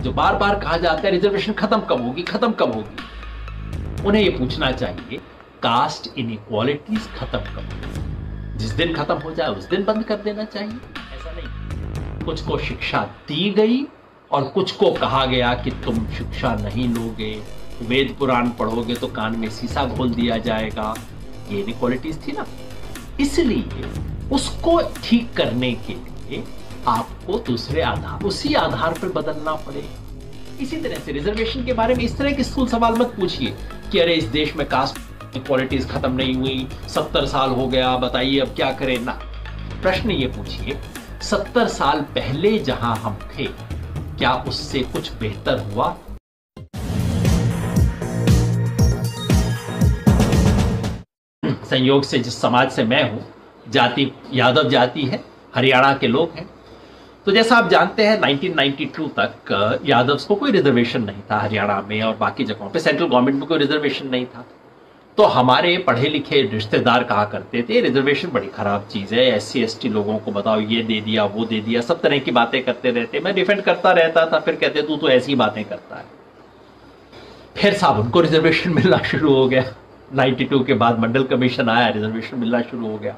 जो बार बार कहा जाता है रिजर्वेशन खत्म कब होगी, खत्म कब होगी, उन्हें यह पूछना चाहिए कास्ट इनइक्वालिटीज खत्म कब होगी। जिस दिन खत्म हो जाए उस दिन बंद कर देना चाहिए। ऐसा नहीं, कुछ को शिक्षा दी गई और कुछ को कहा गया कि तुम शिक्षा नहीं लोगे, वेद पुराण पढ़ोगे तो कान में शीशा घोल दिया जाएगा। ये इनइक्वालिटीज थी ना, इसलिए उसको ठीक करने के लिए आपको दूसरे आधार, उसी आधार पर बदलना पड़ेगा। इसी तरह से रिजर्वेशन के बारे में इस तरह के स्थूल सवाल मत पूछिए कि अरे इस देश में कास्ट इक्वालिटीज खत्म नहीं हुई, 70 साल हो गया, बताइए अब क्या करें ना। प्रश्न ये पूछिए 70 साल पहले जहां हम थे क्या उससे कुछ बेहतर हुआ? संयोग से जिस समाज से मैं हूं, जाति यादव जाति है, हरियाणा के लोग हैं। तो जैसा आप जानते हैं 1992 तक यादव्स को कोई रिजर्वेशन नहीं था हरियाणा में और बाकी जगहों पे, सेंट्रल गवर्नमेंट में कोई रिजर्वेशन नहीं था। तो हमारे पढ़े लिखे रिश्तेदार कहा करते थे रिजर्वेशन बड़ी खराब चीज है, SC ST लोगों को बताओ ये दे दिया वो दे दिया, सब तरह की बातें करते रहते। मैं डिफेंड करता रहता था, फिर कहते तू तो ऐसी बातें करता है। फिर साहब उनको रिजर्वेशन मिलना शुरू हो गया, 92 के बाद मंडल कमीशन आया, रिजर्वेशन मिलना शुरू हो गया।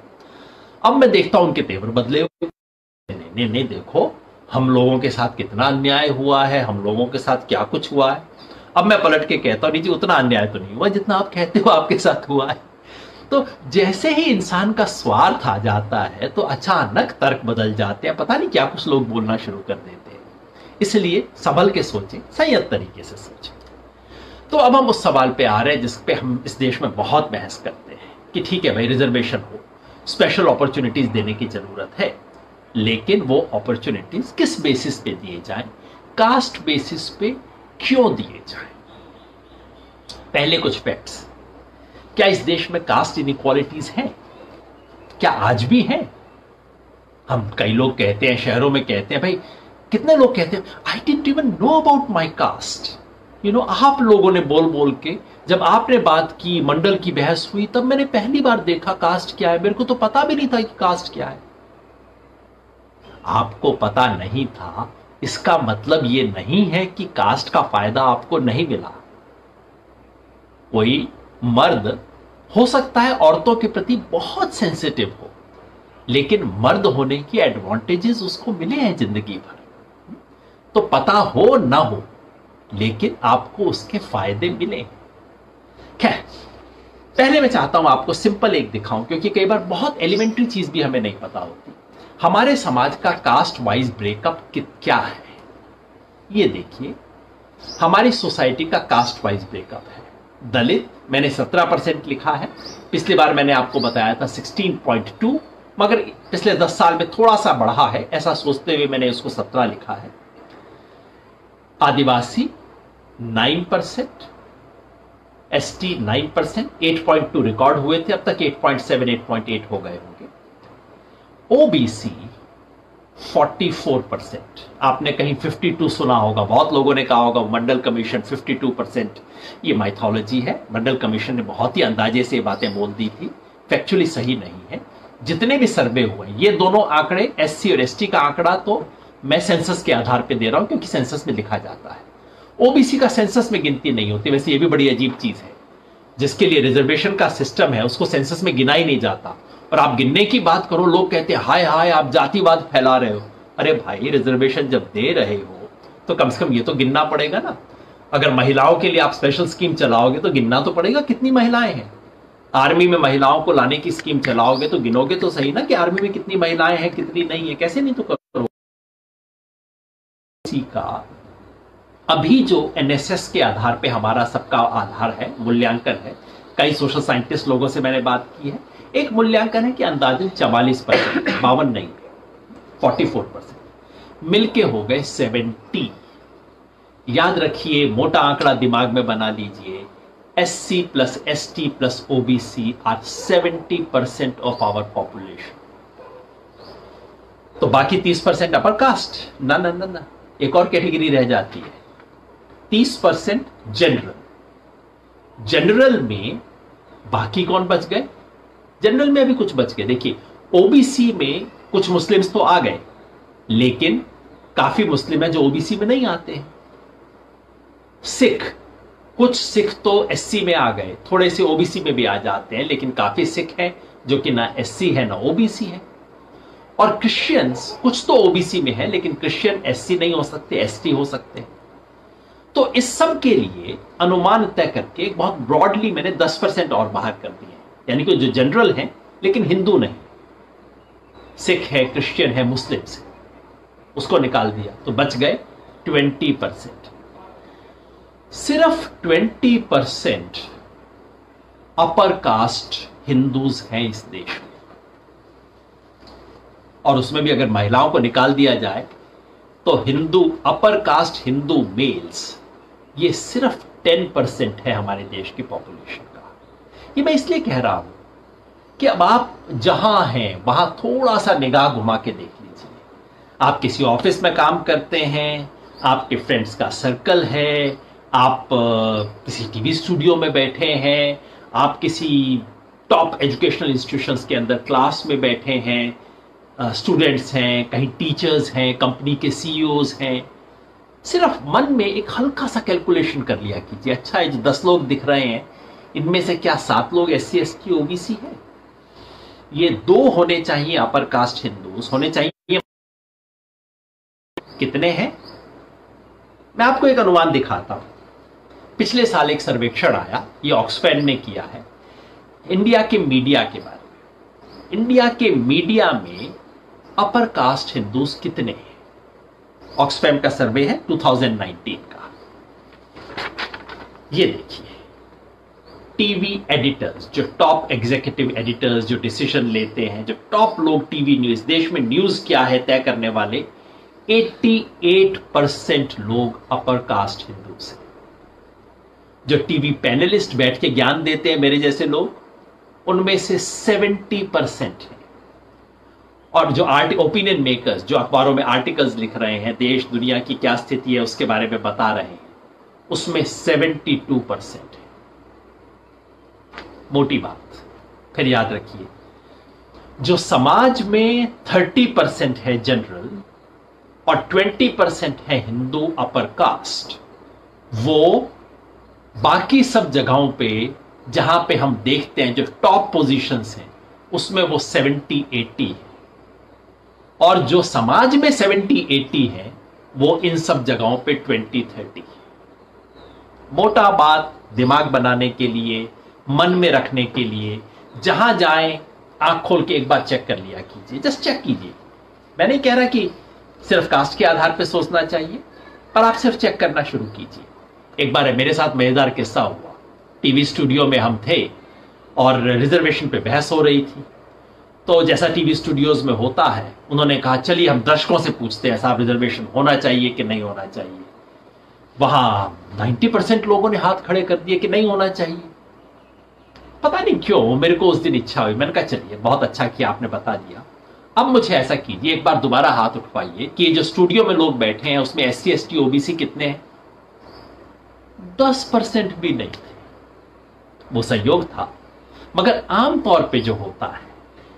अब मैं देखता हूं उनके तेवर बदले। नहीं देखो हम लोगों के साथ कितना अन्याय हुआ है, हम लोगों के साथ क्या कुछ हुआ है। अब मैं पलट के कहता हूं नहीं जी उतना अन्याय तो नहीं हुआ जितना आप कहते हो आपके साथ हुआ है। तो जैसे ही इंसान का स्वार्थ आ जाता है तो अचानक तर्क बदल जाते हैं, पता नहीं क्या कुछ लोग बोलना शुरू कर देते हैं। इसलिए संभल के सोचें, संयत तरीके से सोचें। तो अब हम उस सवाल पे आ रहे हैं जिस पे हम इस देश में बहुत बहस करते हैं कि ठीक है भाई रिजर्वेशन हो, स्पेशल अपॉर्चुनिटीज देने की जरूरत है, लेकिन वो अपॉर्चुनिटीज किस बेसिस पे दिए जाएं, कास्ट बेसिस पे क्यों दिए जाएं। पहले कुछ फैक्ट्स। क्या इस देश में कास्ट इनइक्वालिटीज हैं? क्या आज भी हैं? हम कई लोग कहते हैं, शहरों में कहते हैं, भाई कितने लोग कहते हैं I didn't even know about my caste. आप लोगों ने बोल बोल के, जब आपने बात की, मंडल की बहस हुई, तब मैंने पहली बार देखा कास्ट क्या है। मेरे को तो पता भी नहीं था कि कास्ट क्या है। आपको पता नहीं था इसका मतलब यह नहीं है कि कास्ट का फायदा आपको नहीं मिला। कोई मर्द हो सकता है औरतों के प्रति बहुत सेंसिटिव हो, लेकिन मर्द होने की एडवांटेजेस उसको मिले हैं जिंदगी भर। तो पता हो ना हो, लेकिन आपको उसके फायदे मिले। खैर, पहले मैं चाहता हूं आपको सिंपल एक दिखाऊं, क्योंकि कई बार बहुत एलिमेंट्री चीज भी हमें नहीं पता होती। हमारे समाज का कास्ट वाइज ब्रेकअप क्या है ये देखिए। हमारी सोसाइटी का कास्ट वाइज ब्रेकअप है। दलित मैंने 17% लिखा है, पिछली बार मैंने आपको बताया था 16.2, मगर पिछले 10 साल में थोड़ा सा बढ़ा है, ऐसा सोचते हुए मैंने उसको 17 लिखा है। आदिवासी 9%, ST 9%, 8.2 रिकॉर्ड हुए थे, अब तक 8.7 8.8 हो गए होंगे। OBC 44%, आपने कहीं 52 सुना होगा, बहुत लोगों ने कहा होगा मंडल कमीशन 52%। ये माइथोलॉजी है, मंडल कमीशन ने बहुत ही अंदाजे से बातें बोल दी थी, फैक्चुअली सही नहीं है। जितने भी सर्वे हुए ये दोनों आंकड़े, SC और ST का आंकड़ा तो मैं सेंसस के आधार पे दे रहा हूं क्योंकि सेंसस में लिखा जाता है। OBC का सेंसस में गिनती नहीं होती। वैसे ये भी बड़ी अजीब चीज है, जिसके लिए रिजर्वेशन का सिस्टम है उसको सेंसस में गिना ही नहीं जाता, और आप गिनने की बात करो, लोग कहते हैं हाय हाय आप जातिवाद फैला रहे हो। अरे भाई रिजर्वेशन जब दे रहे हो तो कम से कम ये तो गिनना पड़ेगा ना। अगर महिलाओं के लिए आप स्पेशल स्कीम चलाओगे तो गिनना तो पड़ेगा कितनी महिलाएं हैं। आर्मी में महिलाओं को लाने की स्कीम चलाओगे तो गिनोगे तो सही ना कि आर्मी में कितनी महिलाएं हैं कितनी नहीं है, कैसे नहीं तो करो। इसी का अभी जो NSS के आधार पे हमारा सबका आधार है, मूल्यांकन है, कई सोशल साइंटिस्ट लोगों से मैंने बात की है, एक मूल्यांकन है कि अंदाजन 44%, 52 नहीं 44%, मिलके हो गए 70। याद रखिए, मोटा आंकड़ा दिमाग में बना लीजिए, SC plus ST plus OBC are 70% of our population. तो बाकी 30% अपर कास्ट, ना ना ना ना, एक और कैटेगरी रह जाती है, 30% जनरल। जनरल में बाकी कौन बच गए? जनरल में अभी कुछ बच गए। देखिए OBC में कुछ मुस्लिम्स तो आ गए, लेकिन काफी मुस्लिम है जो OBC में नहीं आते हैं। सिख, कुछ सिख तो एससी में आ गए, थोड़े से ओबीसी में भी आ जाते हैं, लेकिन काफी सिख हैं जो कि ना एससी है ना ओबीसी है। और क्रिश्चियंस कुछ तो ओबीसी में है, लेकिन क्रिश्चियन एससी नहीं हो सकते, एसटी हो सकते हैं। तो इस सब के लिए अनुमान तय करके बहुत ब्रॉडली मैंने 10% और बाहर कर दिए, यानी कि जो जनरल हैं लेकिन हिंदू नहीं, सिख है, क्रिश्चियन है, मुस्लिम्स है, उसको निकाल दिया तो बच गए 20%। सिर्फ 20% अपर कास्ट हिंदूज हैं इस देश में, और उसमें भी अगर महिलाओं को निकाल दिया जाए तो Hindu upper caste Hindu males ये सिर्फ 10% है हमारे देश की पॉपुलेशन का। ये मैं इसलिए कह रहा हूं कि अब आप जहां हैं वहां थोड़ा सा निगाह घुमा के देख लीजिए। आप किसी ऑफिस में काम करते हैं, आपके फ्रेंड्स का सर्कल है, आप किसी टीवी स्टूडियो में बैठे हैं, आप किसी टॉप एजुकेशनल इंस्टीट्यूशंस के अंदर क्लास में बैठे हैं, स्टूडेंट्स हैं, कहीं टीचर्स हैं, कंपनी के सीईओज हैं। सिर्फ मन में एक हल्का सा कैलकुलेशन कर लिया कीजिए, अच्छा ये जो 10 लोग दिख रहे हैं इनमें से क्या 7 लोग एससी एसटी ओबीसी है? ये 2 होने चाहिए अपर कास्ट हिंदूज होने चाहिए। कितने हैं? मैं आपको एक अनुमान दिखाता हूं। पिछले साल एक सर्वेक्षण आया, ये ऑक्सफैम ने किया है, इंडिया के मीडिया के बारे में। इंडिया के मीडिया में अपर कास्ट हिंदूज कितने हैं? ऑक्सफैम का सर्वे है 2019 का। ये देखिए, टीवी एडिटर्स, जो टॉप एग्जीक्यूटिव एडिटर्स जो डिसीजन लेते हैं, जो टॉप लोग टीवी न्यूज, देश में न्यूज क्या है तय करने वाले, 88% लोग अपर कास्ट हिंदूज हैं। जो टीवी पैनलिस्ट बैठ के ज्ञान देते हैं मेरे जैसे लोग, उनमें से 70% हैं। और जो ओपिनियन मेकर्स जो अखबारों में आर्टिकल्स लिख रहे हैं, देश दुनिया की क्या स्थिति है उसके बारे में बता रहे हैं, उसमें 72% है। मोटी बात। फिर याद रखिए, जो समाज में 30% है जनरल और 20% है हिंदू अपर कास्ट, वो बाकी सब जगहों पे जहां पे हम देखते हैं जो टॉप पोजीशंस हैं उसमें वो 70-80 है। और जो समाज में 70-80 है वो इन सब जगहों पे 20-30 है। मोटा बात दिमाग बनाने के लिए, मन में रखने के लिए, जहां जाएं आंख खोल के एक बार चेक कर लिया कीजिए, जस्ट चेक कीजिए। मैं नहीं कह रहा कि सिर्फ कास्ट के आधार पे सोचना चाहिए, पर आप सिर्फ चेक करना शुरू कीजिए। एक बार मेरे साथ मजेदार किस्सा हुआ। टीवी स्टूडियो में हम थे और रिजर्वेशन पे बहस हो रही थी। तो जैसा टीवी स्टूडियोज में होता है, उन्होंने कहा चलिए हम दर्शकों से पूछते हैं साहब रिजर्वेशन होना चाहिए कि नहीं होना चाहिए। वहां 90% लोगों ने हाथ खड़े कर दिए कि नहीं होना चाहिए। पता नहीं क्यों मेरे को उस दिन इच्छा हुई, मैंने कहा चलिए बहुत अच्छा किया आपने बता दिया। अब मुझे ऐसा कीजिए, एक बार दोबारा हाथ उठवाइए कि ये जो स्टूडियो में लोग बैठे हैं उसमें एससी एसटी ओबीसी कितने हैं? 10% भी नहीं थे। वो संयोग था, मगर आमतौर पे जो होता है,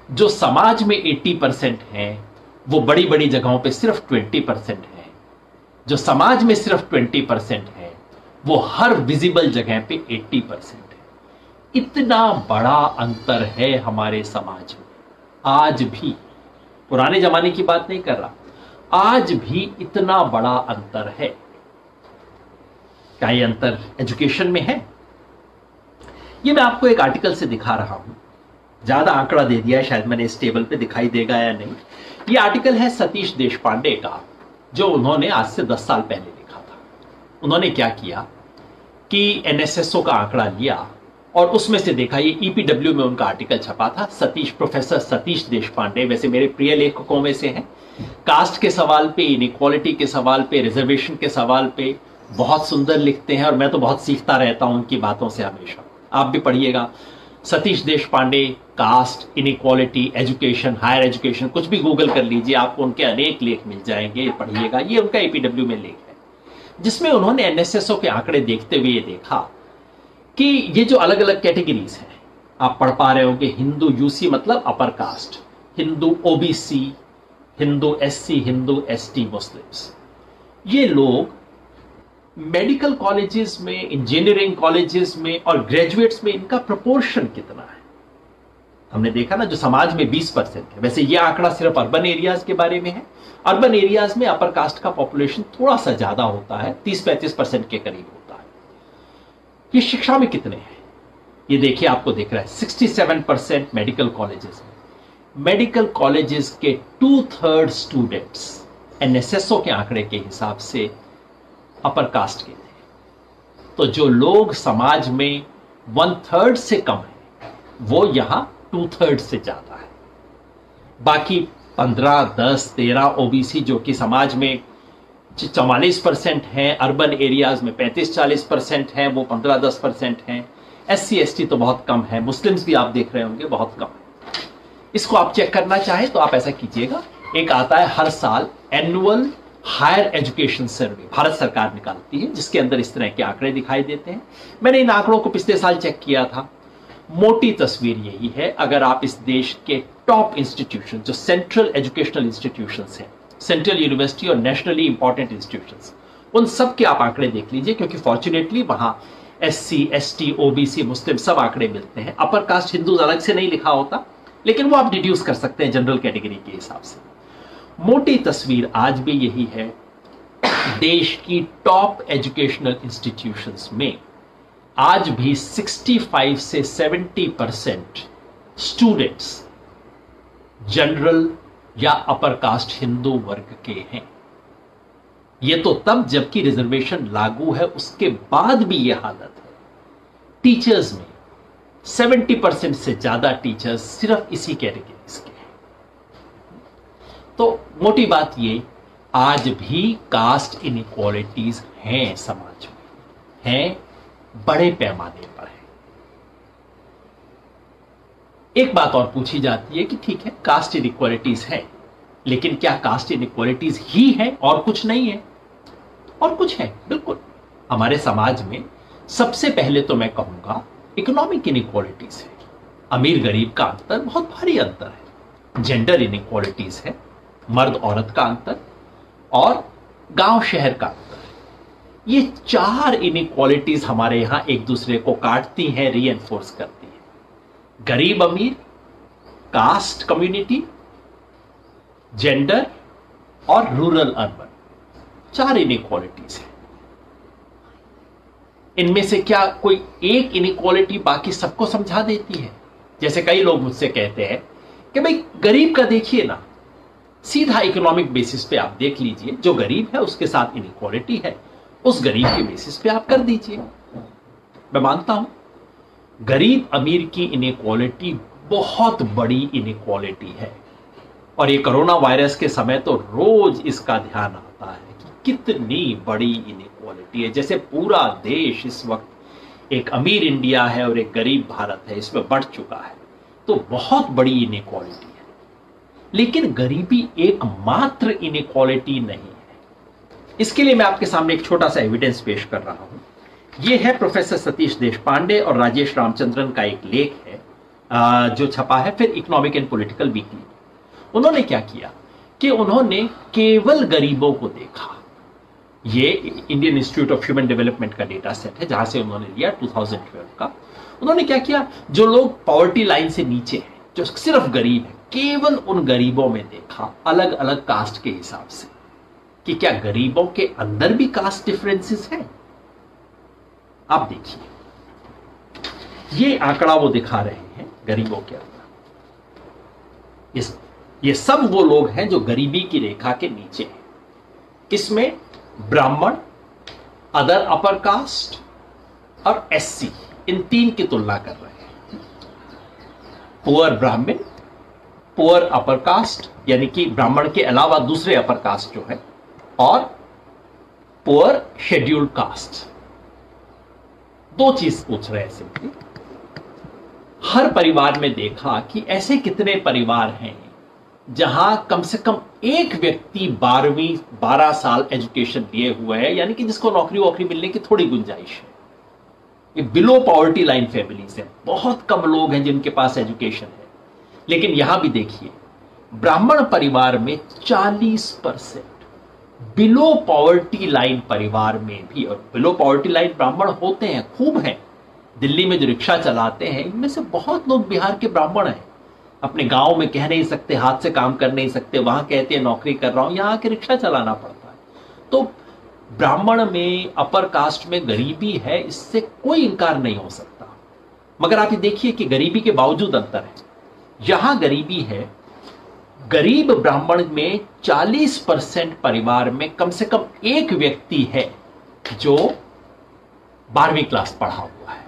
जो समाज में 80% है वो बड़ी बड़ी जगहों पे सिर्फ 20% है। जो समाज में सिर्फ 20% है वो हर विजिबल जगह पे 80% है। इतना बड़ा अंतर है हमारे समाज में आज भी। पुराने जमाने की बात नहीं कर रहा, आज भी इतना बड़ा अंतर है। क्या ये अंतर एजुकेशन में है? ये मैं आपको एक आर्टिकल से दिखा रहा हूं। ज्यादा आंकड़ा दे दिया है, शायद मैंने इस टेबल पे दिखाई देगा या नहीं। ये आर्टिकल है सतीश देशपांडे का, जो उन्होंने आज से 10 साल पहले लिखा था। उन्होंने क्या किया कि एनएसएसओ का आंकड़ा लिया और उसमें से देखा, ये ईपीडब्ल्यू में उनका आर्टिकल छपा था। प्रोफेसर सतीश देशपांडे वैसे मेरे प्रिय लेखकों में से हैं। कास्ट के सवाल पे, इनइक्वालिटी के सवाल पे, रिजर्वेशन के सवाल पे बहुत सुंदर लिखते हैं और मैं तो बहुत सीखता रहता हूं उनकी बातों से हमेशा। आप भी पढ़िएगा Satish Deshpande, caste, inequality, education, higher education, कुछ भी गूगल कर लीजिए, आपको उनके अनेक लेख मिल जाएंगे, पढ़िएगा। ये उनका ईपीडब्ल्यू में लेख है, जिसमें उन्होंने एनएसएसओ के आंकड़े देखते हुए ये देखा कि ये जो अलग अलग कैटेगरीज हैं, आप पढ़ पा रहे होंगे, हिंदू यूसी मतलब अपर caste, Hindu OBC, Hindu SC, Hindu ST, Muslims, ये लोग मेडिकल कॉलेजेस में, इंजीनियरिंग कॉलेजेस में और ग्रेजुएट्स में इनका प्रोपोर्शन कितना है? हमने देखा ना, जो समाज में 20% है, वैसे ये आंकड़ा सिर्फ अर्बन एरियाज के बारे में है। अर्बन एरियाज में अपर कास्ट का पॉपुलेशन थोड़ा सा ज्यादा होता है, 30-35% के करीब होता है। ये शिक्षा में कितने हैं? ये देखिए, आपको दिख रहा है 67% मेडिकल कॉलेजेस में। मेडिकल कॉलेजेस के 2/3 स्टूडेंट्स एनएसएसओ के आंकड़े के हिसाब से अपर कास्ट के थे। तो जो लोग समाज में 1/3 से कम है, वो यहां 2/3 से ज्यादा है। बाकी 15, 10, 13 ओबीसी जो कि समाज में 44% हैं, अर्बन एरियाज में 35-40% हैं, वो 15-10% हैं। SC ST तो बहुत कम है, मुस्लिम्स भी आप देख रहे होंगे बहुत कम है। इसको आप चेक करना चाहें तो आप ऐसा कीजिएगा, एक आता है हर साल एनुअल हायर एजुकेशन सर्वे, भारत सरकार निकालती है, जिसके अंदर इस तरह के आंकड़े दिखाई देते हैं। मैंने इन आंकड़ों को पिछले साल चेक किया था। मोटी तस्वीर यही है, अगर आप इस देश के टॉप इंस्टीट्यूशन, जो सेंट्रल एजुकेशनल इंस्टीट्यूशंस हैं, सेंट्रल यूनिवर्सिटी और नेशनली इंपॉर्टेंट इंस्टीट्यूशंस, उन सब के आप आंकड़े देख लीजिए, क्योंकि फॉर्चुनेटली वहां SC ST OBC मुस्लिम सब आंकड़े मिलते हैं। अपर कास्ट हिंदू अलग से नहीं लिखा होता, लेकिन वो आप डिड्यूस कर सकते हैं जनरल कैटेगरी के हिसाब से। मोटी तस्वीर आज भी यही है, देश की टॉप एजुकेशनल इंस्टीट्यूशंस में आज भी 65 से 70% स्टूडेंट्स जनरल या अपर कास्ट हिंदू वर्ग के हैं। यह तो तब जबकि रिजर्वेशन लागू है, उसके बाद भी यह हालत है। टीचर्स में 70% से ज्यादा टीचर्स सिर्फ इसी कैटेगरीज के हैं। तो मोटी बात ये, आज भी कास्ट इनइक्वालिटीज हैं समाज में, हैं, बड़े पैमाने पर है। एक बात और पूछी जाती है कि ठीक है, कास्ट इनइक्वालिटीज है, लेकिन क्या कास्ट इनइक्वालिटीज ही है और कुछ नहीं है? और कुछ है, बिल्कुल। हमारे समाज में सबसे पहले तो मैं कहूंगा इकोनॉमिक इनइक्वालिटीज है। अमीर गरीब का अंतर बहुत भारी अंतर है। जेंडर इनइक्वालिटीज है, मर्द औरत का अंतर, और गांव शहर का अंतर। ये 4 इनइक्वालिटीज हमारे यहां एक दूसरे को काटती हैं, रीएनफोर्स करती हैं। गरीब अमीर, कास्ट कम्युनिटी, जेंडर और रूरल अर्बन, 4 इनइक्वालिटीज है। इनमें से क्या कोई एक इनइक्वालिटी बाकी सबको समझा देती है? जैसे कई लोग मुझसे कहते हैं कि भाई गरीब का देखिए ना, सीधा इकोनॉमिक बेसिस पे आप देख लीजिए, जो गरीब है उसके साथ इनइक्वालिटी है, उस गरीब के बेसिस पे आप कर दीजिए। मैं मानता हूं गरीब अमीर की इनइक्वालिटी बहुत बड़ी इनइक्वालिटी है, और ये कोरोना वायरस के समय तो रोज इसका ध्यान आता है कि कितनी बड़ी इनइक्वालिटी है। जैसे पूरा देश इस वक्त एक अमीर इंडिया है और एक गरीब भारत है, इसमें बढ़ चुका है, तो बहुत बड़ी इनइक्वालिटी है। लेकिन गरीबी एकमात्र इनइक्वालिटी नहीं है। इसके लिए मैं आपके सामने एक छोटा सा एविडेंस पेश कर रहा हूं। यह है प्रोफेसर सतीश देशपांडे और राजेश रामचंद्रन का एक लेख है जो छपा है फिर इकोनॉमिक एंड पॉलिटिकल वीकली। उन्होंने क्या किया कि उन्होंने केवल गरीबों को देखा। ये Indian institute of human development का डेटा सेट है, जहां से उन्होंने लिया 2012 का। उन्होंने क्या किया, जो लोग पॉवर्टी लाइन से नीचे हैं, जो सिर्फ गरीब है, केवल उन गरीबों में देखा अलग अलग कास्ट के हिसाब से कि क्या गरीबों के अंदर भी कास्ट डिफरेंसेस हैं। आप देखिए, ये आंकड़ा वो दिखा रहे हैं गरीबों के अंदर। ये सब वो लोग हैं जो गरीबी की रेखा के नीचे हैं। इसमें ब्राह्मण, अदर अपर कास्ट और SC, इन 3 की तुलना कर रहे हैं। पुअर ब्राह्मण, पुअर अपर कास्ट, यानी कि ब्राह्मण के अलावा दूसरे अपर कास्ट जो है, और पुअर शेड्यूल्ड कास्ट। 2 चीज पूछ रहे हैं सिंपली। हर परिवार में देखा कि ऐसे कितने परिवार हैं जहां कम से कम एक व्यक्ति 12 साल एजुकेशन लिए हुए है, यानी कि जिसको नौकरी वोकरी मिलने की थोड़ी गुंजाइश है। ये बिलो पॉवर्टी लाइन फैमिलीज है, बहुत कम लोग हैं जिनके पास एजुकेशन है। लेकिन यहां भी देखिए, ब्राह्मण परिवार में 40%, बिलो पॉवर्टी लाइन परिवार में भी, और बिलो पॉवर्टी लाइन ब्राह्मण होते हैं, खूब हैं। दिल्ली में जो रिक्शा चलाते हैं इनमें से बहुत लोग बिहार के ब्राह्मण हैं। अपने गांव में कह नहीं सकते, हाथ से काम कर नहीं सकते, वहां कहते हैं नौकरी कर रहा हूं, यहां आके रिक्शा चलाना पड़ता है। तो ब्राह्मण में, अपर कास्ट में गरीबी है, इससे कोई इंकार नहीं हो सकता। मगर आप ये देखिए कि गरीबी के बावजूद अंतर है। यहां गरीबी है, गरीब ब्राह्मण में 40% परिवार में कम से कम एक व्यक्ति है जो 12वीं क्लास पढ़ा हुआ है,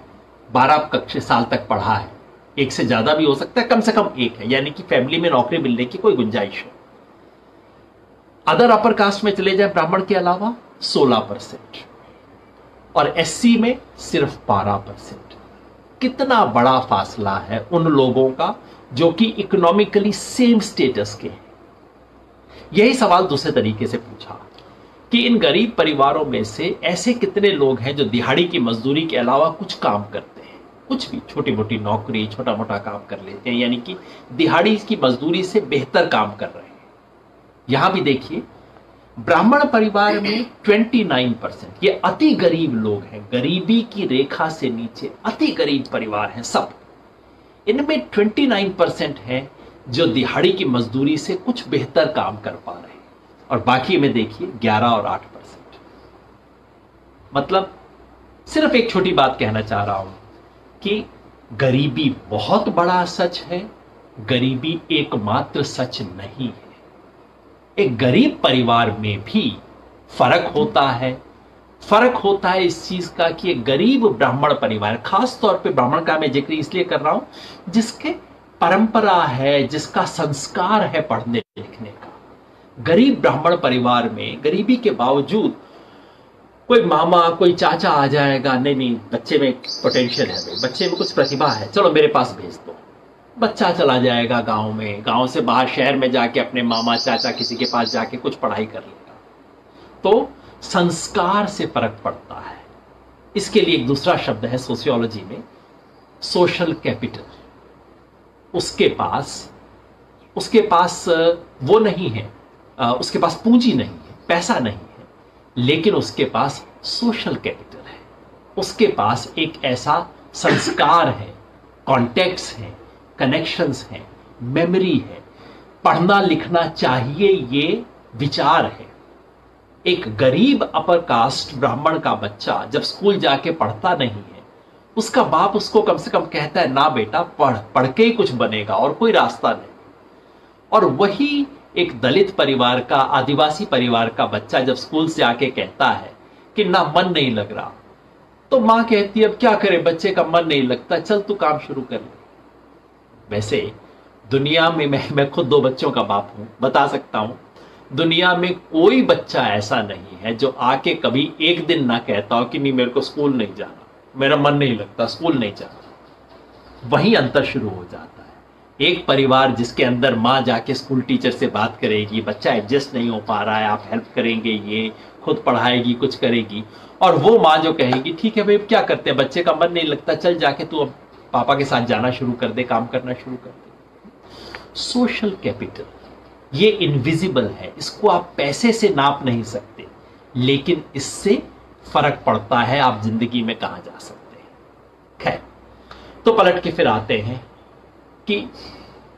12 कक्षा साल तक पढ़ा है। एक से ज्यादा भी हो सकता है, कम से कम एक है, यानी कि फैमिली में नौकरी मिलने की कोई गुंजाइश है। अदर अपर कास्ट में चले जाए ब्राह्मण के अलावा 16%, और एससी में सिर्फ 12%। कितना बड़ा फासला है उन लोगों का जो कि इकोनॉमिकली सेम स्टेटस के हैं। यही सवाल दूसरे तरीके से पूछा कि इन गरीब परिवारों में से ऐसे कितने लोग हैं जो दिहाड़ी की मजदूरी के अलावा कुछ काम करते हैं, कुछ भी छोटी मोटी नौकरी, छोटा मोटा काम कर लेते हैं, यानी कि दिहाड़ी की मजदूरी से बेहतर काम कर रहे हैं। यहां भी देखिए, ब्राह्मण परिवार में 29%, ये अति गरीब लोग हैं, गरीबी की रेखा से नीचे अति गरीब परिवार हैं सब। इनमें 29% है जो दिहाड़ी की मजदूरी से कुछ बेहतर काम कर पा रहे हैं, और बाकी में देखिए 11 और 8%। मतलब सिर्फ एक छोटी बात कहना चाह रहा हूं कि गरीबी बहुत बड़ा सच है, गरीबी एकमात्र सच नहीं है। एक गरीब परिवार में भी फर्क होता है। फर्क होता है इस चीज का कि एक गरीब ब्राह्मण परिवार, खास तौर पे ब्राह्मण का मैं जिक्र इसलिए कर रहा हूं जिसके परंपरा है, जिसका संस्कार है पढ़ने लिखने का। गरीब ब्राह्मण परिवार में गरीबी के बावजूद कोई मामा, कोई चाचा आ जाएगा, नहीं नहीं बच्चे में पोटेंशियल है, भाई बच्चे में कुछ प्रतिभा है, चलो मेरे पास भेज दो। बच्चा चला जाएगा गांव में, गांव से बाहर शहर में जाके अपने मामा चाचा किसी के पास जाके कुछ पढ़ाई कर लेगा। तो संस्कार से फर्क पड़ता है। इसके लिए एक दूसरा शब्द है सोशियोलॉजी में, सोशल कैपिटल। उसके पास वो नहीं है, उसके पास पूंजी नहीं है, पैसा नहीं है, लेकिन उसके पास सोशल कैपिटल है। उसके पास एक ऐसा संस्कार है, कॉन्टेक्ट्स है, कनेक्शंस हैं, मेमोरी है, पढ़ना लिखना चाहिए, ये विचार है। एक गरीब अपर कास्ट ब्राह्मण का बच्चा जब स्कूल जाके पढ़ता नहीं है, उसका बाप उसको कम से कम कहता है ना बेटा पढ़ के ही कुछ बनेगा और कोई रास्ता नहीं। और वही एक दलित परिवार का, आदिवासी परिवार का बच्चा जब स्कूल से आके कहता है कि ना मन नहीं लग रहा, तो मां कहती है अब क्या करे, बच्चे का मन नहीं लगता, चल तू काम शुरू कर ले। वैसे दुनिया में मैं खुद 2 बच्चों का बाप हूं, बता सकता हूं दुनिया में कोई बच्चा ऐसा नहीं है जो आके कभी एक दिन ना कहता हो कि नहीं मेरे को स्कूल नहीं जाना, मेरा मन नहीं लगता, स्कूल नहीं जाना। वहीं अंतर शुरू हो जाता है। एक परिवार जिसके अंदर माँ जाके स्कूल टीचर से बात करेगी, बच्चा एडजस्ट नहीं हो पा रहा है, आप हेल्प करेंगे, ये खुद पढ़ाएगी, कुछ करेगी, और वो माँ जो कहेगी ठीक है भाई क्या करते हैं, बच्चे का मन नहीं लगता, चल जाके तू अब पापा के साथ जाना शुरू कर दे, काम करना शुरू कर दे। सोशल कैपिटल ये इनविजिबल है, इसको आप पैसे से नाप नहीं सकते, लेकिन इससे फर्क पड़ता है आप जिंदगी में कहां जा सकते हैं। खैर, तो पलट के फिर आते हैं कि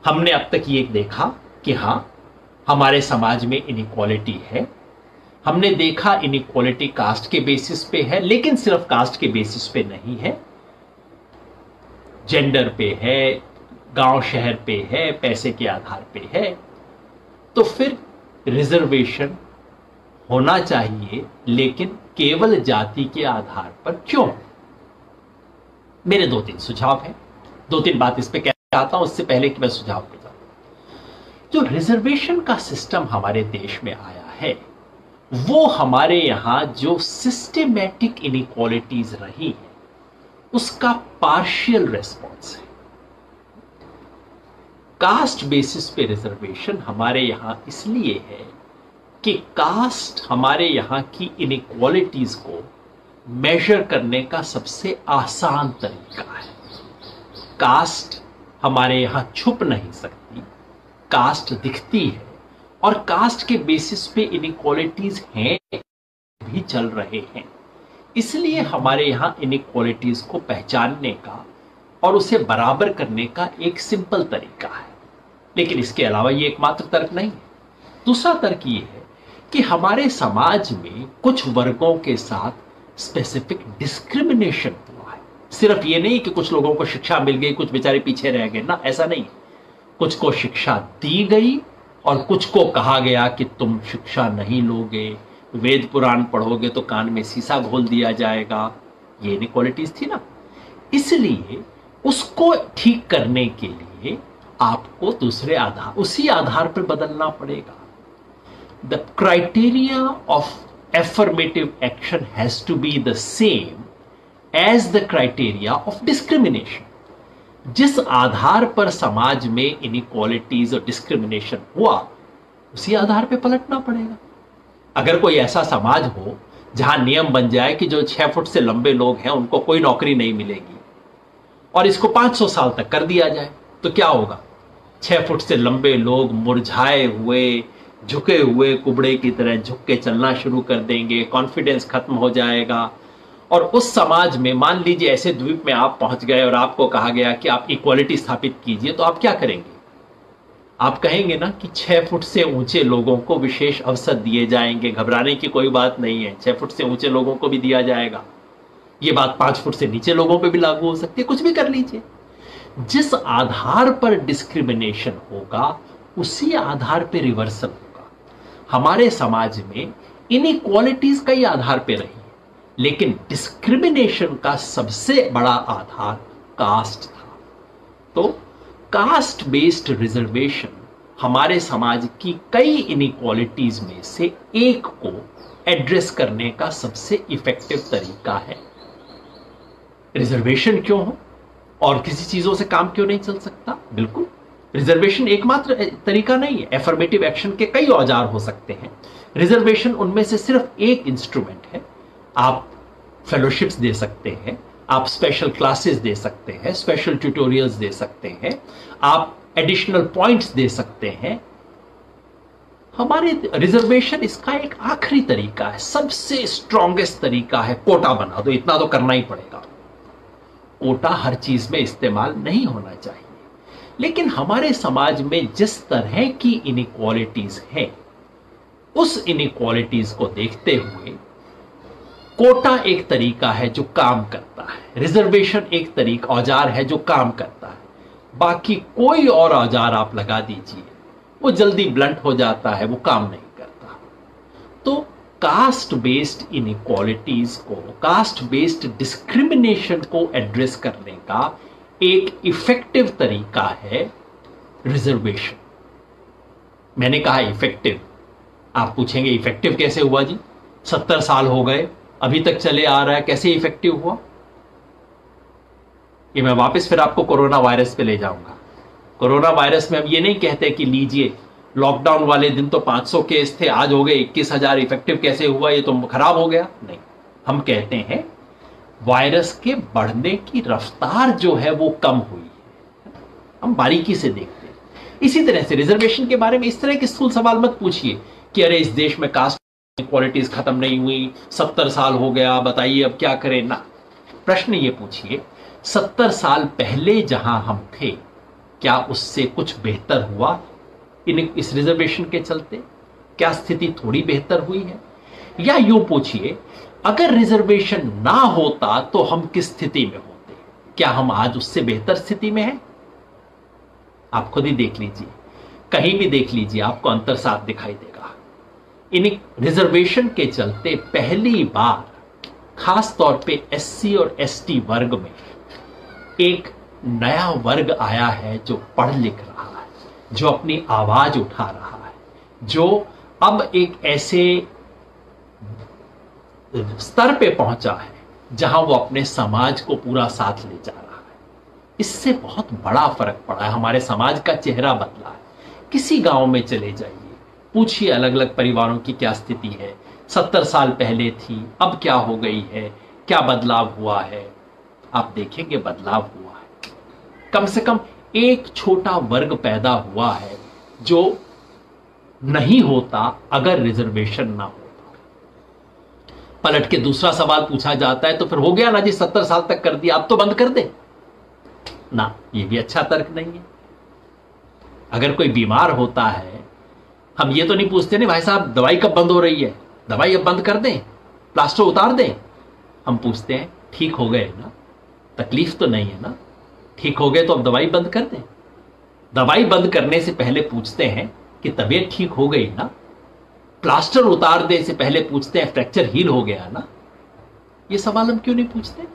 हमने अब तक ये देखा कि हां हमारे समाज में इनइक्वालिटी है। हमने देखा इनइक्वालिटी कास्ट के बेसिस पे है, लेकिन सिर्फ कास्ट के बेसिस पे नहीं है, जेंडर पे है, गांव शहर पे है, पैसे के आधार पे है। तो फिर रिजर्वेशन होना चाहिए, लेकिन केवल जाति के आधार पर क्यों? मेरे 2-3 सुझाव हैं, 2-3 बात इस पे कहना चाहता हूं, उससे पहले कि मैं सुझाव पे जाऊं। जो रिजर्वेशन का सिस्टम हमारे देश में आया है, वो हमारे यहां जो सिस्टेमैटिक इनइक्वालिटीज रही है उसका पार्शियल रेस्पॉन्स है। कास्ट बेसिस पे रिजर्वेशन हमारे यहां इसलिए है कि कास्ट हमारे यहां की इनइक्वालिटीज को मेजर करने का सबसे आसान तरीका है। कास्ट हमारे यहां छुप नहीं सकती, कास्ट दिखती है, और कास्ट के बेसिस पे इनइक्वालिटीज हैं, भी चल रहे हैं। इसलिए हमारे यहां इनइक्वालिटीज को पहचानने का और उसे बराबर करने का एक सिंपल तरीका है, लेकिन इसके अलावा ये एकमात्र तर्क नहीं है। दूसरा तर्क ये है कि हमारे समाज में कुछ वर्गों के साथ स्पेसिफिक डिस्क्रिमिनेशन हुआ है। सिर्फ ये नहीं कि कुछ लोगों को शिक्षा मिल गई, कुछ बेचारे पीछे रह गए ना, ऐसा नहीं। कुछ को शिक्षा दी गई और कुछ को कहा गया कि तुम शिक्षा नहीं लोगे, वेद पुराण पढ़ोगे तो कान में शीशा घोल दिया जाएगा। ये इनइक्वालिटीज थी ना। इसलिए उसको ठीक करने के लिए आपको दूसरे आधार, उसी आधार पर बदलना पड़ेगा। The criteria of affirmative action has to be the same as the criteria of discrimination. जिस आधार पर समाज में इनइक्वालिटीज और डिस्क्रिमिनेशन हुआ, उसी आधार पर पलटना पड़ेगा। अगर कोई ऐसा समाज हो जहां नियम बन जाए कि जो 6 फुट से लंबे लोग हैं उनको कोई नौकरी नहीं मिलेगी, और इसको 500 साल तक कर दिया जाए, तो क्या होगा? 6 फुट से लंबे लोग मुरझाए हुए, झुके हुए कुबड़े की तरह झुक के चलना शुरू कर देंगे, कॉन्फिडेंस खत्म हो जाएगा। और उस समाज में मान लीजिए ऐसे द्वीप में आप पहुंच गए और आपको कहा गया कि आप इक्वालिटी स्थापित कीजिए, तो आप क्या करेंगे? आप कहेंगे ना कि 6 फुट से ऊंचे लोगों को विशेष अवसर दिए जाएंगे, घबराने की कोई बात नहीं है, 6 फुट से ऊंचे लोगों को भी दिया जाएगा। ये बात 5 फुट से नीचे लोगों पे भी लागू हो सकती है, कुछ भी कर लीजिए। जिस आधार पर डिस्क्रिमिनेशन होगा, उसी आधार पर रिवर्सल होगा। हमारे समाज में इनइक्वालिटीज कई आधार पर रही, लेकिन डिस्क्रिमिनेशन का सबसे बड़ा आधार कास्ट था। तो कास्ट बेस्ड रिजर्वेशन हमारे समाज की कई इनइक्वालिटीज में से एक को एड्रेस करने का सबसे इफेक्टिव तरीका है। रिजर्वेशन क्यों हो और किसी चीजों से काम क्यों नहीं चल सकता? बिल्कुल, रिजर्वेशन एकमात्र तरीका नहीं है। एफर्मेटिव एक्शन के कई औजार हो सकते हैं, रिजर्वेशन उनमें से सिर्फ एक इंस्ट्रूमेंट है। आप फेलोशिप्स दे सकते हैं, आप स्पेशल क्लासेस दे सकते हैं, स्पेशल ट्यूटोरियल्स दे सकते हैं, आप एडिशनल पॉइंट्स दे सकते हैं। हमारे रिजर्वेशन इसका एक आखिरी तरीका है, सबसे स्ट्रॉन्गेस्ट तरीका है। कोटा बना दो, इतना तो करना ही पड़ेगा। कोटा हर चीज में इस्तेमाल नहीं होना चाहिए, लेकिन हमारे समाज में जिस तरह की इनइक्वालिटीज हैं, उस इनइक्वालिटीज को देखते हुए कोटा एक तरीका है जो काम करता है, रिजर्वेशन एक तरीका औजार है जो काम करता है। बाकी कोई और औजार आप लगा दीजिए, वो जल्दी ब्लंट हो जाता है, वो काम नहीं करता। तो कास्ट बेस्ड इनइक्वालिटीज को, कास्ट बेस्ड डिस्क्रिमिनेशन को एड्रेस करने का एक इफेक्टिव तरीका है रिजर्वेशन। मैंने कहा इफेक्टिव। आप पूछेंगे इफेक्टिव कैसे हुआ जी? 70 साल हो गए, अभी तक चले आ रहा है, कैसे इफेक्टिव हुआ? ये मैं वापस फिर आपको कोरोना वायरस पे ले जाऊंगा। कोरोना वायरस में हम ये नहीं कहते कि लीजिए लॉकडाउन वाले दिन तो 500 केस थे, आज हो गए 21,000, इफेक्टिव कैसे हुआ? ये तो खराब हो गया। नहीं, हम कहते हैं वायरस के बढ़ने की रफ्तार जो है वो कम हुई है। हम बारीकी से देखते हैं। इसी तरह से रिजर्वेशन के बारे में इस तरह के स्थूल सवाल मत पूछिए कि अरे इस देश में कास्ट इक्वालिटीज खत्म नहीं हुई, 70 साल हो गया, बताइए अब क्या करें। ना, प्रश्न ये पूछिए 70 साल पहले जहां हम थे, क्या उससे कुछ बेहतर हुआ इस रिजर्वेशन के चलते? क्या स्थिति थोड़ी बेहतर हुई है? या यूं पूछिए अगर रिजर्वेशन ना होता तो हम किस स्थिति में होते? क्या हम आज उससे बेहतर स्थिति में हैं? आप खुद ही देख लीजिए, कहीं भी देख लीजिए, आपको अंतर साफ दिखाई देगा। इन रिजर्वेशन के चलते पहली बार खास तौर पे एससी और एसटी वर्ग में एक नया वर्ग आया है जो पढ़ लिख रहा है, जो अपनी आवाज उठा रहा है, जो अब एक ऐसे स्तर पे पहुंचा है जहां वो अपने समाज को पूरा साथ ले जा रहा है। इससे बहुत बड़ा फर्क पड़ा है, हमारे समाज का चेहरा बदला है। किसी गांव में चले जाइए, पूछिए अलग अलग परिवारों की क्या स्थिति है, 70 साल पहले थी, अब क्या हो गई है, क्या बदलाव हुआ है। आप देखेंगे बदलाव हुआ है। कम से कम एक छोटा वर्ग पैदा हुआ है जो नहीं होता अगर रिजर्वेशन ना हो। पलट के दूसरा सवाल पूछा जाता है तो फिर हो गया ना जी, 70 साल तक कर दिया, अब तो बंद कर दे ना, ये भी अच्छा तर्क नहीं है। अगर कोई बीमार होता है, हम ये तो नहीं पूछते नहीं भाई साहब दवाई कब बंद हो रही है, दवाई अब बंद कर दें, प्लास्टर उतार दें। हम पूछते हैं ठीक हो गए ना, तकलीफ तो नहीं है ना, ठीक हो गए तो अब दवाई बंद कर दें। दवाई बंद करने से पहले पूछते हैं कि तबीयत ठीक हो गई ना, प्लास्टर उतार दे से पहले पूछते हैं फ्रैक्चर हील हो गया ना। ये सवाल हम क्यों नहीं पूछते?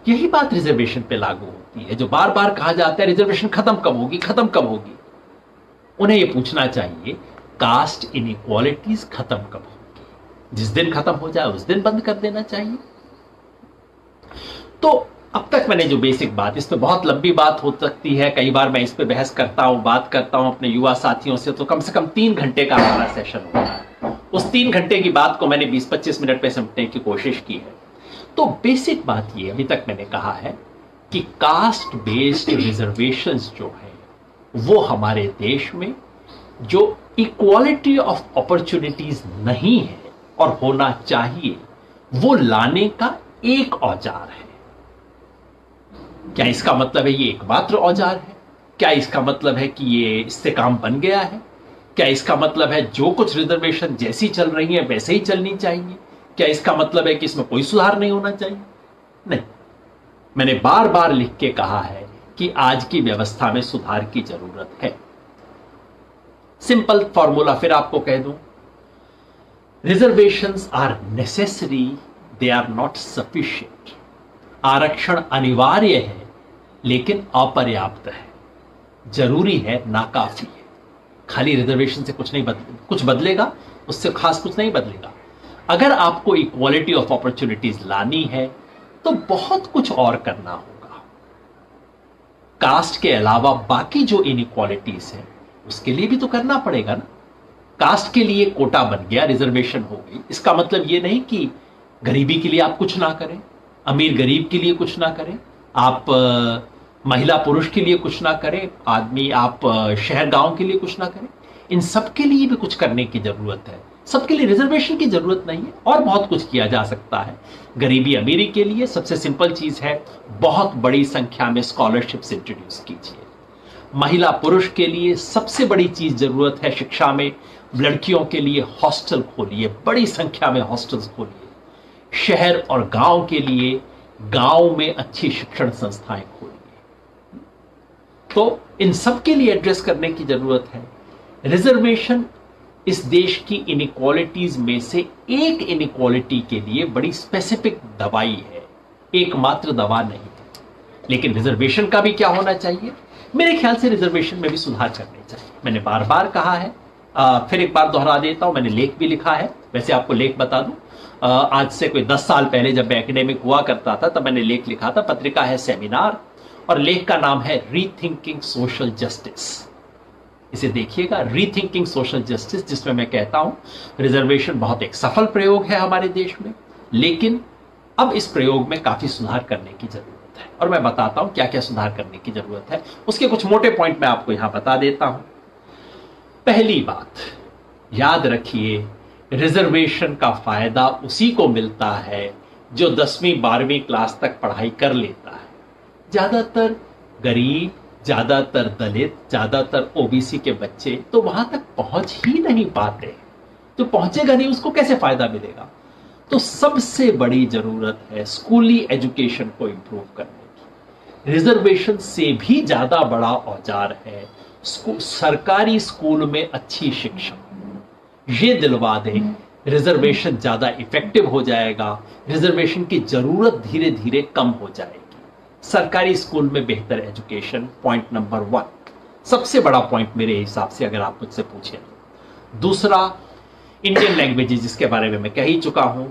यही बात रिजर्वेशन पे लागू होती है। जो बार बार कहा जाता है रिजर्वेशन खत्म कब होगी, खत्म कब होगी, उन्हें यह पूछना चाहिए कास्ट इनइक्वालिटीज खत्म कब होगी। जिस दिन खत्म हो जाए उस दिन बंद कर देना चाहिए। तो अब तक मैंने जो बेसिक बात, इस पर बहुत लंबी बात हो सकती है, कई बार मैं इस पे बहस करता हूं, बात करता हूं अपने युवा साथियों से, तो कम से कम 3 घंटे का हमारा सेशन होता है। उस 3 घंटे की बात को मैंने 20-25 मिनट पे समेटने की कोशिश की है। तो बेसिक बात ये अभी तक मैंने कहा है कि कास्ट बेस्ड रिजर्वेशंस जो है वो हमारे देश में जो इक्वालिटी ऑफ अपॉर्चुनिटीज नहीं है और होना चाहिए, वो लाने का एक औजार है। क्या इसका मतलब है ये एकमात्र औजार है? क्या इसका मतलब है कि ये इससे काम बन गया है? क्या इसका मतलब है जो कुछ रिजर्वेशन जैसी चल रही है वैसे ही चलनी चाहिए? क्या इसका मतलब है कि इसमें कोई सुधार नहीं होना चाहिए? नहीं, मैंने बार बार लिख के कहा है कि आज की व्यवस्था में सुधार की जरूरत है। सिंपल फॉर्मूला फिर आपको कह दूं, reservations are necessary, they are not sufficient. आरक्षण अनिवार्य है लेकिन अपर्याप्त है, जरूरी है नाकाफी है। खाली रिजर्वेशन से कुछ नहीं कुछ बदलेगा, उससे खास कुछ नहीं बदलेगा। अगर आपको इक्वालिटी ऑफ अपॉर्चुनिटीज लानी है तो बहुत कुछ और करना होगा। कास्ट के अलावा बाकी जो इनइक्वालिटीज है उसके लिए भी तो करना पड़ेगा ना। कास्ट के लिए कोटा बन गया, रिजर्वेशन हो गई, इसका मतलब यह नहीं कि गरीबी के लिए आप कुछ ना करें, अमीर गरीब के लिए कुछ ना करें, आप महिला पुरुष के लिए कुछ ना करें, आदमी आप शहर गांव के लिए कुछ ना करें। इन सब के लिए भी कुछ करने की जरूरत है। सबके लिए रिजर्वेशन की जरूरत नहीं है, और बहुत कुछ किया जा सकता है। गरीबी अमीरी के लिए सबसे सिंपल चीज है, बहुत बड़ी संख्या में स्कॉलरशिप्स इंट्रोड्यूस कीजिए। महिला पुरुष के लिए सबसे बड़ी चीज जरूरत है शिक्षा में, लड़कियों के लिए हॉस्टल खोलिए, बड़ी संख्या में हॉस्टल्स खोलिए। शहर और गांव के लिए गांव में अच्छी शिक्षण संस्थाएं खोलिए। तो इन सब के लिए एड्रेस करने की जरूरत है। रिजर्वेशन इस देश की इनइक्वालिटीज में से एक इनइक्वालिटी के लिए बड़ी स्पेसिफिक दवाई है, एकमात्र दवा नहीं है। लेकिन रिजर्वेशन का भी क्या होना चाहिए? मेरे ख्याल से रिजर्वेशन में भी सुधार करने चाहिए। मैंने बार बार कहा है, फिर एक बार दोहरा देता हूं, मैंने लेख भी लिखा है। वैसे आपको लेख बता दूं, आज से कोई 10 साल पहले जब मैं एकेडमिक हुआ करता था तब मैंने लेख लिखा था, पत्रिका है सेमिनार, और लेख का नाम है रीथिंकिंग सोशल जस्टिस। इसे देखिएगा, रीथिंकिंग सोशल जस्टिस, जिसमें मैं कहता हूं रिजर्वेशन बहुत एक सफल प्रयोग है हमारे देश में, लेकिन अब इस प्रयोग में काफी सुधार करने की जरूरत है। और मैं बताता हूं क्या क्या सुधार करने की जरूरत है। उसके कुछ मोटे पॉइंट मैं आपको यहां बता देता हूं। पहली बात, याद रखिए, रिजर्वेशन का फायदा उसी को मिलता है जो 10वीं 12वीं क्लास तक पढ़ाई कर लेता है। ज्यादातर गरीब, ज्यादातर दलित, ज्यादातर ओबीसी के बच्चे तो वहां तक पहुंच ही नहीं पाते। जो पहुंचेगा नहीं उसको कैसे फायदा मिलेगा? तो सबसे बड़ी जरूरत है स्कूली एजुकेशन को इंप्रूव करने की। रिजर्वेशन से भी ज्यादा बड़ा औजार है सरकारी स्कूल में अच्छी शिक्षा। ये दिलवा दें, रिजर्वेशन ज्यादा इफेक्टिव हो जाएगा, रिजर्वेशन की जरूरत धीरे धीरे कम हो जाएगी। सरकारी स्कूल में बेहतर एजुकेशन, पॉइंट नंबर 1, सबसे बड़ा पॉइंट मेरे हिसाब से, अगर आप मुझसे पूछें। दूसरा, इंडियन लैंग्वेजेस, जिसके बारे में मैं कह ही चुका हूं।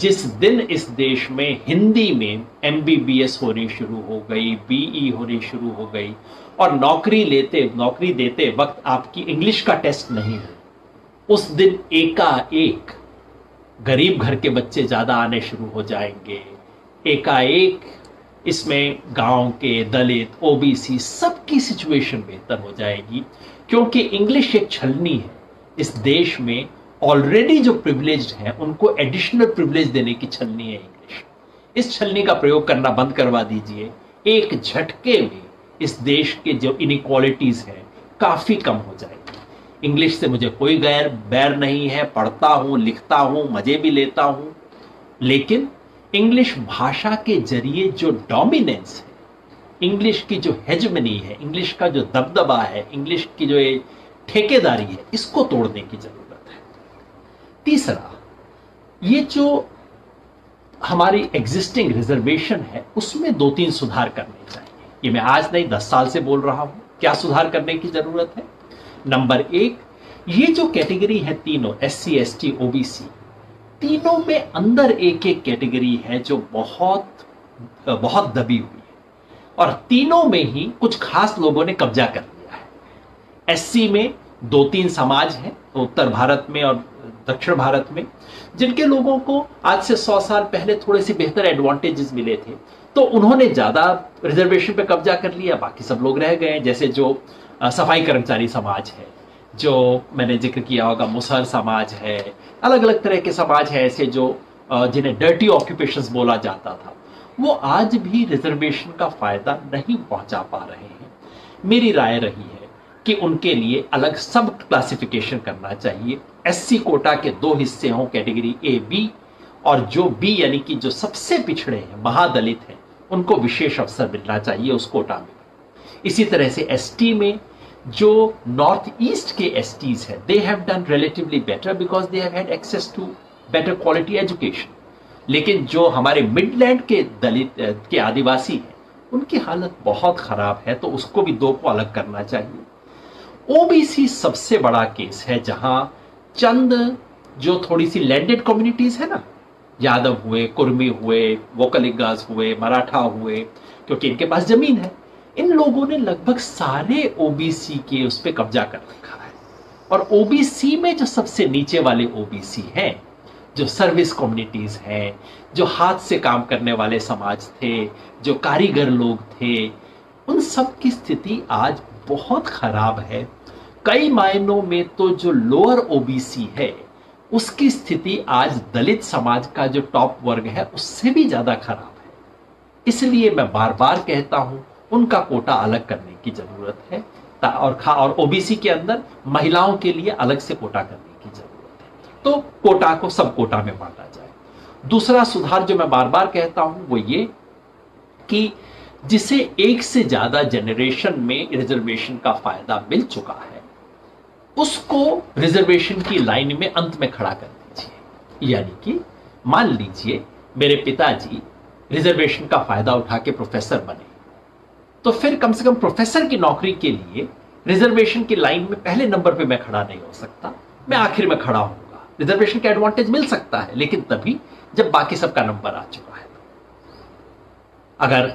जिस दिन इस देश में हिंदी में MBBS होनी शुरू हो गई, BE होनी शुरू हो गई, और नौकरी देते वक्त आपकी इंग्लिश का टेस्ट नहीं हो, उस दिन एकाएक गरीब घर के बच्चे ज्यादा आने शुरू हो जाएंगे। एकाएक इसमें गांव के, दलित, ओबीसी सबकी सिचुएशन बेहतर हो जाएगी, क्योंकि इंग्लिश एक छलनी है। इस देश में ऑलरेडी जो प्रिविलेज्ड हैं उनको एडिशनल प्रिविलेज देने की छलनी है इंग्लिश। इस छलनी का प्रयोग करना बंद करवा दीजिए, एक झटके में इस देश के जो इनइक्वालिटीज हैं काफी कम हो जाएगी। इंग्लिश से मुझे कोई बैर नहीं है, पढ़ता हूं, लिखता हूं, मजे भी लेता हूं, लेकिन इंग्लिश भाषा के जरिए जो डोमिनेंस है, इंग्लिश की जो हेजमनी है, इंग्लिश का जो दबदबा है, इंग्लिश की जो ये ठेकेदारी है, इसको तोड़ने की जरूरत है। तीसरा, ये जो हमारी एग्जिस्टिंग रिजर्वेशन है उसमें 2-3 सुधार करने चाहिए। ये मैं आज नहीं 10 साल से बोल रहा हूं। क्या सुधार करने की जरूरत है? नंबर 1, ये जो कैटेगरी है तीनों, SC, ST, OBC, तीनों में अंदर एक एक कैटेगरी है जो बहुत बहुत दबी हुई है और तीनों में ही कुछ खास लोगों ने कब्जा कर लिया है। SC में 2-3 समाज हैं उत्तर भारत में और दक्षिण भारत में, जिनके लोगों को आज से 100 साल पहले थोड़े से बेहतर एडवांटेजेस मिले थे, तो उन्होंने ज्यादा रिजर्वेशन पे कब्जा कर लिया, बाकी सब लोग रह गए। जैसे जो सफाई कर्मचारी समाज है, जो मैंने जिक्र किया होगा, मुसहर समाज है, अलग अलग तरह के समाज है ऐसे जो जिन्हें डर्टी ऑक्यूपेशंस बोला जाता था, वो आज भी रिजर्वेशन का फायदा नहीं पहुंचा पा रहे हैं। मेरी राय रही है कि उनके लिए अलग सब क्लासिफिकेशन करना चाहिए। SC कोटा के 2 हिस्से हों, कैटेगरी A, B, और जो B यानी कि जो सबसे पिछड़े हैं, महादलित हैं, उनको विशेष अवसर मिलना चाहिए उस कोटा में। इसी तरह से ST में जो नॉर्थ ईस्ट के STs हैं, they have done relatively better because they have had access to better quality education. लेकिन जो हमारे मिडलैंड के दलित के आदिवासी हैं, उनकी हालत बहुत खराब है, तो उसको भी 2 को अलग करना चाहिए। OBC सबसे बड़ा केस है, जहां चंद जो थोड़ी सी लैंडेड कम्युनिटीज है ना, यादव हुए, कुर्मी हुए, वोकलिगास हुए, मराठा हुए, क्योंकि इनके पास जमीन है, इन लोगों ने लगभग सारे OBC के उस पर कब्जा कर रखा है। और OBC में जो सबसे नीचे वाले OBC हैं, जो सर्विस कम्युनिटीज हैं, जो हाथ से काम करने वाले समाज थे, जो कारीगर लोग थे, उन सब की स्थिति आज बहुत खराब है। कई मायनों में तो जो लोअर OBC है उसकी स्थिति आज दलित समाज का जो टॉप वर्ग है उससे भी ज्यादा खराब है। इसलिए मैं बार बार कहता हूं, उनका कोटा अलग करने की जरूरत है, और OBC के अंदर महिलाओं के लिए अलग से कोटा करने की जरूरत है। तो कोटा को सब कोटा में बांटा जाए। दूसरा सुधार जो मैं बार बार कहता हूं वो ये कि जिसे एक से ज्यादा जनरेशन में रिजर्वेशन का फायदा मिल चुका है, उसको रिजर्वेशन की लाइन में अंत में खड़ा कर दीजिए। यानी कि मान लीजिए मेरे पिताजी रिजर्वेशन का फायदा उठा के प्रोफेसर बने, तो फिर कम से कम प्रोफेसर की नौकरी के लिए रिजर्वेशन की लाइन में पहले नंबर पे मैं खड़ा नहीं हो सकता, मैं आखिर में खड़ा होऊंगा। रिजर्वेशन का एडवांटेज मिल सकता है, लेकिन तभी जब बाकी सबका नंबर आ चुका है। अगर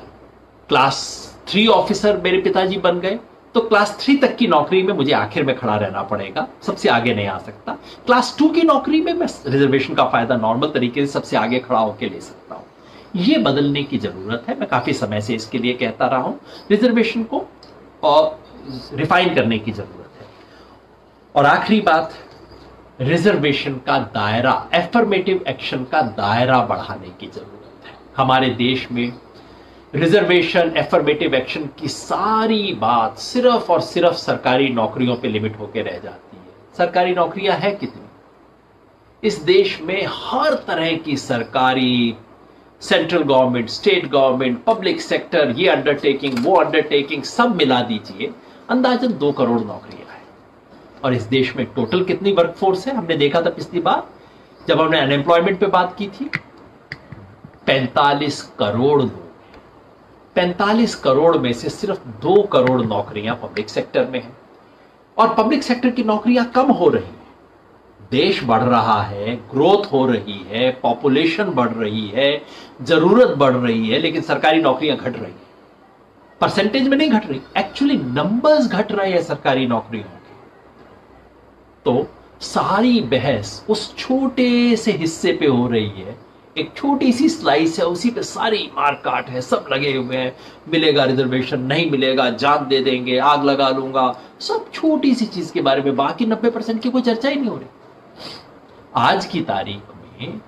क्लास 3 ऑफिसर मेरे पिताजी बन गए, तो क्लास 3 तक की नौकरी में मुझे आखिर में खड़ा रहना पड़ेगा, सबसे आगे नहीं आ सकता। क्लास 2 की नौकरी में मैं रिजर्वेशन का फायदा नॉर्मल तरीके से सबसे आगे खड़ा होकर ले सकता हूं। यह बदलने की जरूरत है। मैं काफी समय से इसके लिए कहता रहा हूं, रिजर्वेशन को और रिफाइन करने की जरूरत है। और आखिरी बात, रिजर्वेशन का दायरा, एफर्मेटिव एक्शन का दायरा बढ़ाने की जरूरत है। हमारे देश में रिजर्वेशन, एफर्मेटिव एक्शन की सारी बात सिर्फ और सिर्फ सरकारी नौकरियों पे लिमिट होकर रह जाती है। सरकारी नौकरियां हैं कितनी? इस देश में हर तरह की सरकारी, central government, state government, public sector, ये अंडरटेकिंग, वो अंडरटेकिंग, सब मिला दीजिए, अंदाजन 2 करोड़ नौकरियां हैं। और इस देश में टोटल कितनी वर्कफोर्स है? हमने देखा था पिछली बार जब हमने अनएम्प्लॉयमेंट पे बात की थी, 45 करोड़ लोग। 45 करोड़ में से सिर्फ 2 करोड़ नौकरियां पब्लिक सेक्टर में हैं। और पब्लिक सेक्टर की नौकरियां कम हो रही हैं। देश बढ़ रहा है, ग्रोथ हो रही है, पॉपुलेशन बढ़ रही है, जरूरत बढ़ रही है, लेकिन सरकारी नौकरियां घट रही हैं। परसेंटेज में नहीं घट रही, एक्चुअली नंबर्स घट रहे हैं सरकारी नौकरियों के। तो सारी बहस उस छोटे से हिस्से पे हो रही है एक छोटी सी स्लाइस है, उसी पे सारी मार काट है, सब लगे हुए हैं, मिलेगा रिजर्वेशन, नहीं मिलेगा जान दे देंगे, आग लगा लूंगा, सब छोटी सी चीज के बारे में, बाकी 90% की कोई चर्चा ही नहीं हो रही। आज की तारीख में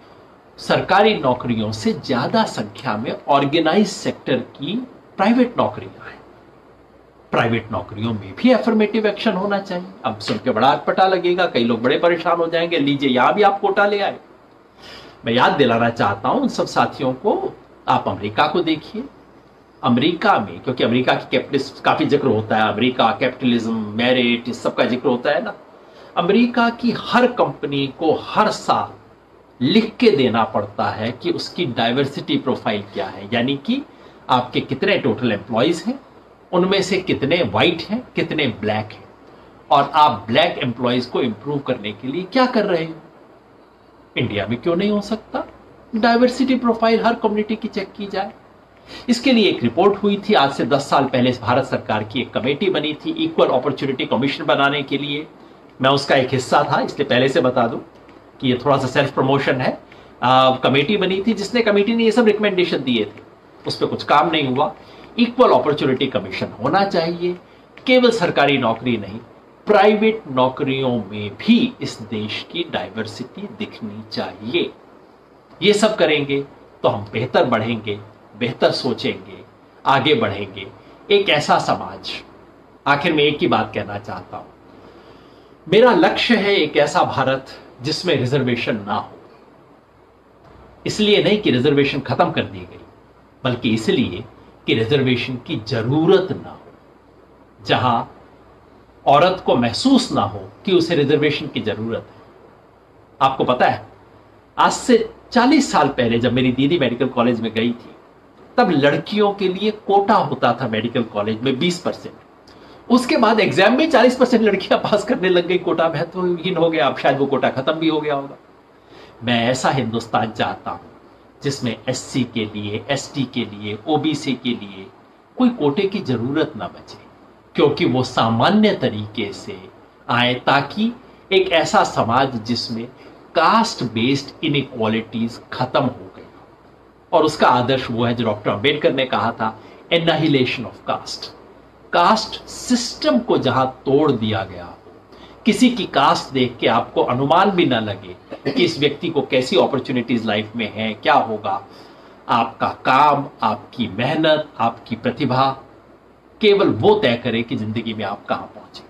सरकारी नौकरियों से ज्यादा संख्या में ऑर्गेनाइज सेक्टर की प्राइवेट नौकरियां हैं। प्राइवेट नौकरियों में भी एफर्मेटिव एक्शन होना चाहिए। अब सुन के बड़ा अटपटा लगेगा, कई लोग बड़े परेशान हो जाएंगे, लीजिए यहां भी आप कोटा ले आए। मैं याद दिलाना चाहता हूं उन सब साथियों को, आप अमेरिका को देखिए। अमेरिका में, क्योंकि अमेरिका की कैपिटलिस्ट काफी जिक्र होता है, अमेरिका कैपिटलिज्म, मेरिट, इस सब का जिक्र होता है ना। अमेरिका की हर कंपनी को हर साल लिख के देना पड़ता है कि उसकी डाइवर्सिटी प्रोफाइल क्या है, यानी कि आपके कितने टोटल एम्प्लॉयज हैं, उनमें से कितने व्हाइट हैं, कितने ब्लैक हैं, और आप ब्लैक एम्प्लॉयज को इंप्रूव करने के लिए क्या कर रहे हो। इंडिया में क्यों नहीं हो सकता? डाइवर्सिटी प्रोफाइल हर कम्युनिटी की चेक की जाए। इसके लिए एक रिपोर्ट हुई थी, आज से 10 साल पहले भारत सरकार की एक कमेटी बनी थी इक्वल अपॉर्चुनिटी कमीशन बनाने के लिए। मैं उसका एक हिस्सा था, इसलिए पहले से बता दूं कि ये थोड़ा सा सेल्फ प्रमोशन है। कमेटी बनी थी जिसने, कमेटी ने ये सब रिकमेंडेशन दिए थे, उस पर कुछ काम नहीं हुआ। इक्वल अपॉर्चुनिटी कमीशन होना चाहिए, केवल सरकारी नौकरी नहीं, प्राइवेट नौकरियों में भी इस देश की डाइवर्सिटी दिखनी चाहिए। ये सब करेंगे तो हम बेहतर बढ़ेंगे, बेहतर सोचेंगे, आगे बढ़ेंगे, एक ऐसा समाज। आखिर में एक ही बात कहना चाहता हूं, मेरा लक्ष्य है एक ऐसा भारत जिसमें रिजर्वेशन ना हो। इसलिए नहीं कि रिजर्वेशन खत्म कर दी गई, बल्कि इसलिए कि रिजर्वेशन की जरूरत ना हो, जहां औरत को महसूस ना हो कि उसे रिजर्वेशन की जरूरत है। आपको पता है, आज से 40 साल पहले जब मेरी दीदी मेडिकल कॉलेज में गई थी, तब लड़कियों के लिए कोटा होता था मेडिकल कॉलेज में 20%। उसके बाद एग्जाम में 40% लड़कियां पास करने लग गई, कोटा महत्वहीन हो गया। अब शायद वो कोटा खत्म भी हो गया होगा। मैं ऐसा हिंदुस्तान चाहता हूं जिसमें एससी के लिए, एसटी के लिए, ओबीसी के लिए कोई कोटे की जरूरत ना बचे, क्योंकि वो सामान्य तरीके से आए, ताकि एक ऐसा समाज जिसमें कास्ट बेस्ड इनइक्वालिटीज खत्म हो गई। और उसका आदर्श वो है जो डॉक्टर अंबेडकर ने कहा था, annihilation of caste. Caste system को जहां तोड़ दिया गया हो, किसी की कास्ट देख के आपको अनुमान भी ना लगे कि इस व्यक्ति को कैसी अपॉर्चुनिटीज लाइफ में है, क्या होगा। आपका काम, आपकी मेहनत, आपकी प्रतिभा केवल वो तय करे कि जिंदगी में आप कहां पहुंचे।